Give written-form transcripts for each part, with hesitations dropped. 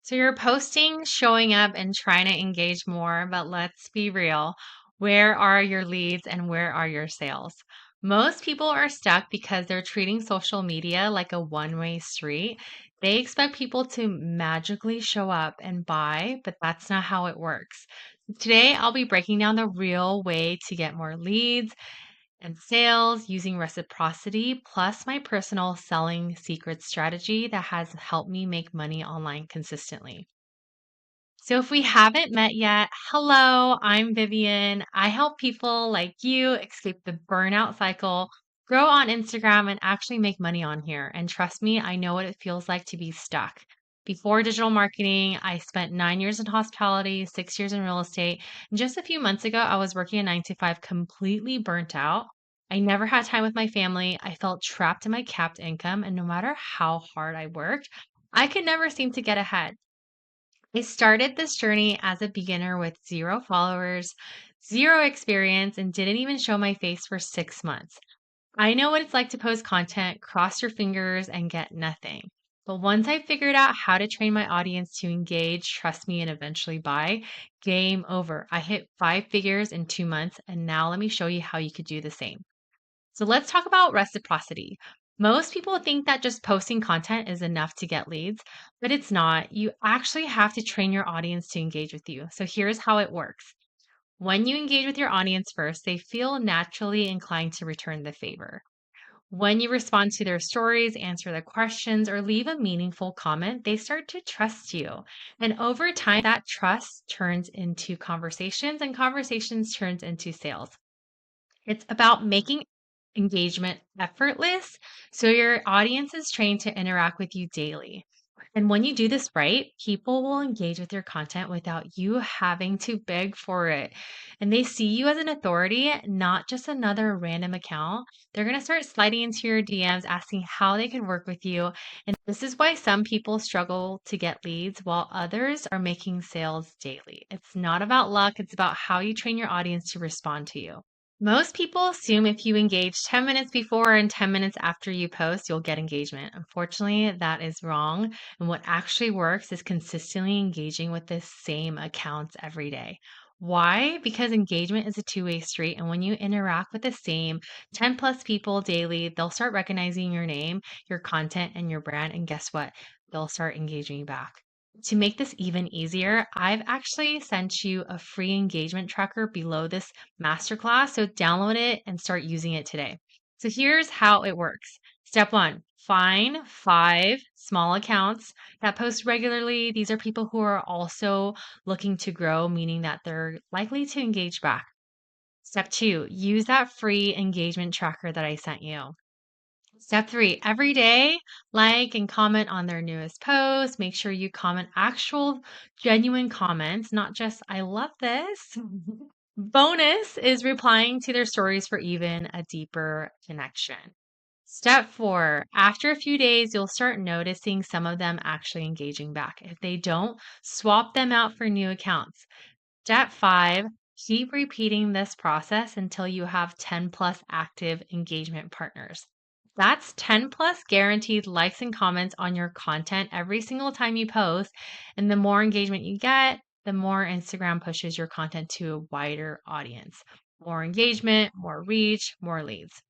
So you're posting, showing up, and trying to engage more, but let's be real. Where are your leads and where are your sales? Most people are stuck because they're treating social media like a one-way street. They expect people to magically show up and buy, but that's not how it works. Today, I'll be breaking down the real way to get more leads and sales using reciprocity, plus my personal selling secret strategy that has helped me make money online consistently. So, if we haven't met yet, hello, I'm Vivian. I help people like you escape the burnout cycle, grow on Instagram, and actually make money on here. And trust me, I know what it feels like to be stuck. Before digital marketing, I spent 9 years in hospitality, 6 years in real estate. And just a few months ago, I was working a 9 to 5, completely burnt out. I never had time with my family. I felt trapped in my capped income. And no matter how hard I worked, I could never seem to get ahead. I started this journey as a beginner with zero followers, zero experience, and didn't even show my face for 6 months. I know what it's like to post content, cross your fingers, and get nothing. But once I figured out how to train my audience to engage, trust me, and eventually buy, game over. I hit 5 figures in 2 months, and now let me show you how you could do the same. So let's talk about reciprocity. Most people think that just posting content is enough to get leads, but it's not. You actually have to train your audience to engage with you. So here's how it works. When you engage with your audience first, they feel naturally inclined to return the favor. When you respond to their stories, answer their questions, or leave a meaningful comment, they start to trust you. And over time, that trust turns into conversations, and conversations turns into sales. It's about making engagement effortless so your audience is trained to interact with you daily. And when you do this right, people will engage with your content without you having to beg for it. And they see you as an authority, not just another random account. They're going to start sliding into your DMs asking how they can work with you. And this is why some people struggle to get leads while others are making sales daily. It's not about luck, it's about how you train your audience to respond to you. Most people assume if you engage 10 minutes before and 10 minutes after you post, you'll get engagement. Unfortunately, that is wrong. And what actually works is consistently engaging with the same accounts every day. Why? Because engagement is a two-way street. And when you interact with the same 10 plus people daily, they'll start recognizing your name, your content, and your brand. And guess what? They'll start engaging you back. To make this even easier, I've actually sent you a free engagement tracker below this masterclass. So download it and start using it today. So here's how it works. Step one, find 5 small accounts that post regularly. These are people who are also looking to grow, meaning that they're likely to engage back. Step two, use that free engagement tracker that I sent you. Step three, every day, like and comment on their newest post. Make sure you comment actual, genuine comments, not just, I love this. Bonus is replying to their stories for even a deeper connection. Step four, after a few days, you'll start noticing some of them actually engaging back. If they don't, swap them out for new accounts. Step five, keep repeating this process until you have 10 plus active engagement partners. That's 10 plus guaranteed likes and comments on your content every single time you post. And the more engagement you get, the more Instagram pushes your content to a wider audience. More engagement, more reach, more leads.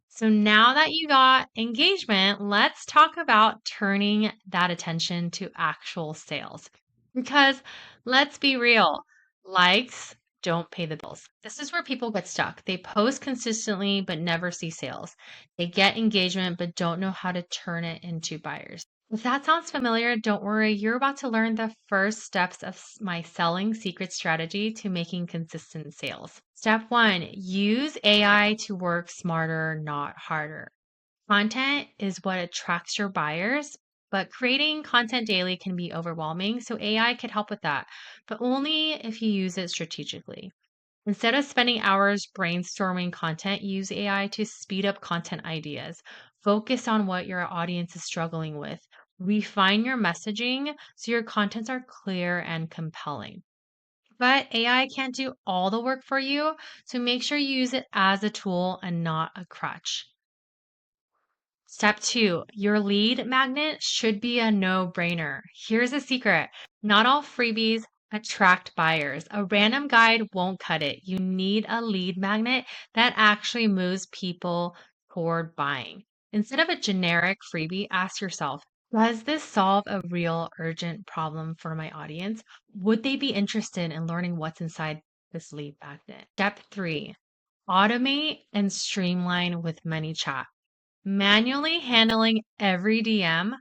So now that you got engagement, let's talk about turning that attention to actual sales. Because let's be real, likes don't pay the bills. This is where people get stuck. They post consistently but never see sales. They get engagement but don't know how to turn it into buyers. If that sounds familiar, don't worry. You're about to learn the first steps of my selling secret strategy to making consistent sales. Step one, use AI to work smarter, not harder. Content is what attracts your buyers, but creating content daily can be overwhelming. So AI can help with that, but only if you use it strategically. Instead of spending hours brainstorming content, use AI to speed up content ideas. Focus on what your audience is struggling with. Refine your messaging so your contents are clear and compelling. But AI can't do all the work for you, so make sure you use it as a tool and not a crutch. Step two, your lead magnet should be a no-brainer. Here's a secret. Not all freebies attract buyers. A random guide won't cut it. You need a lead magnet that actually moves people toward buying. Instead of a generic freebie, ask yourself, does this solve a real urgent problem for my audience? Would they be interested in learning what's inside this lead magnet? Step three, automate and streamline with ManyChat. Manually handling every DM,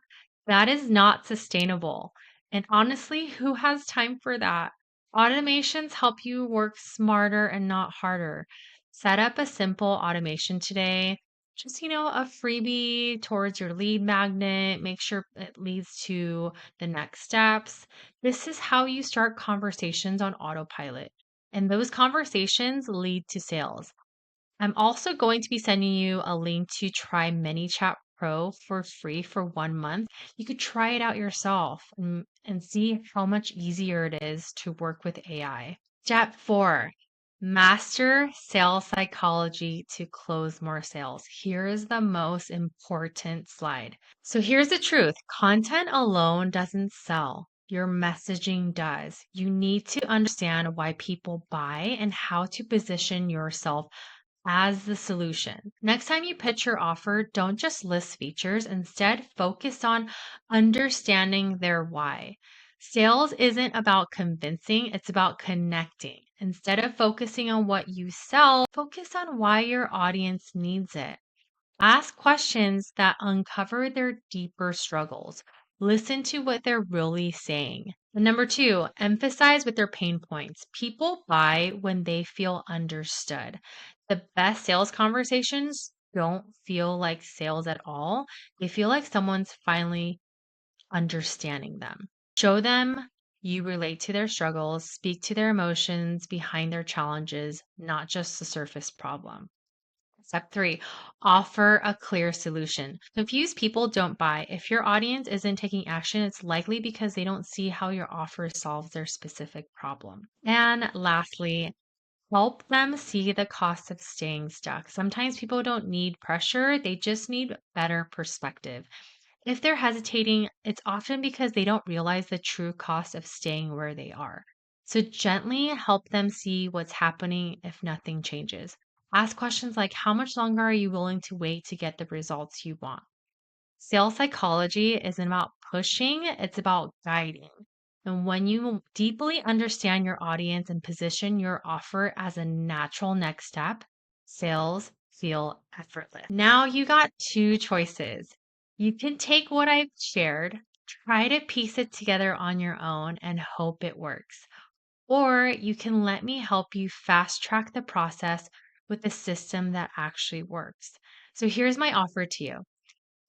that is not sustainable. And honestly, who has time for that? Automations help you work smarter and not harder. Set up a simple automation today. Just, a freebie towards your lead magnet. Make sure it leads to the next steps. This is how you start conversations on autopilot. And those conversations lead to sales. I'm also going to be sending you a link to try ManyChat Pro for free for 1 month. You could try it out yourself and see how much easier it is to work with AI. Step four, master sales psychology to close more sales. Here is the most important slide. So here's the truth. Content alone doesn't sell. Your messaging does. You need to understand why people buy and how to position yourself as the solution. Next time you pitch your offer, don't just list features. Instead, focus on understanding their why. Sales isn't about convincing, it's about connecting. Instead of focusing on what you sell, focus on why your audience needs it. Ask questions that uncover their deeper struggles. Listen to what they're really saying. And number two, emphasize with their pain points. People buy when they feel understood. The best sales conversations don't feel like sales at all. They feel like someone's finally understanding them. Show them you relate to their struggles, speak to their emotions behind their challenges, not just the surface problem. Step three, offer a clear solution. Confused people don't buy. If your audience isn't taking action, it's likely because they don't see how your offer solves their specific problem. And lastly, help them see the cost of staying stuck. Sometimes people don't need pressure, they just need better perspective. If they're hesitating, it's often because they don't realize the true cost of staying where they are. So gently help them see what's happening if nothing changes. Ask questions like, how much longer are you willing to wait to get the results you want? Sales psychology isn't about pushing, it's about guiding. And when you deeply understand your audience and position your offer as a natural next step, sales feel effortless. Now you got two choices. You can take what I've shared, try to piece it together on your own, and hope it works. Or you can let me help you fast track the process with a system that actually works. So here's my offer to you.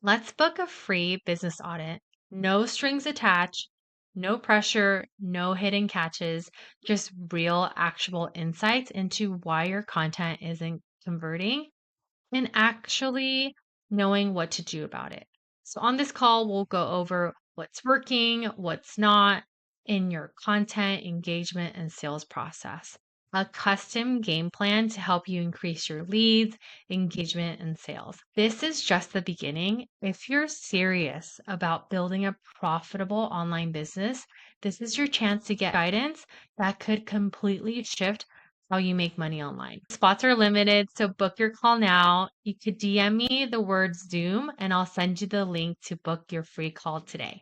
Let's book a free business audit. No strings attached, no pressure, no hidden catches, just real, actionable insights into why your content isn't converting and actually knowing what to do about it. So, on this call, we'll go over what's working, what's not in your content, engagement, and sales process. A custom game plan to help you increase your leads, engagement, and sales. This is just the beginning. If you're serious about building a profitable online business, this is your chance to get guidance that could completely shift how you make money online. Spots are limited, so book your call now. You could DM me the word Zoom and I'll send you the link to book your free call today.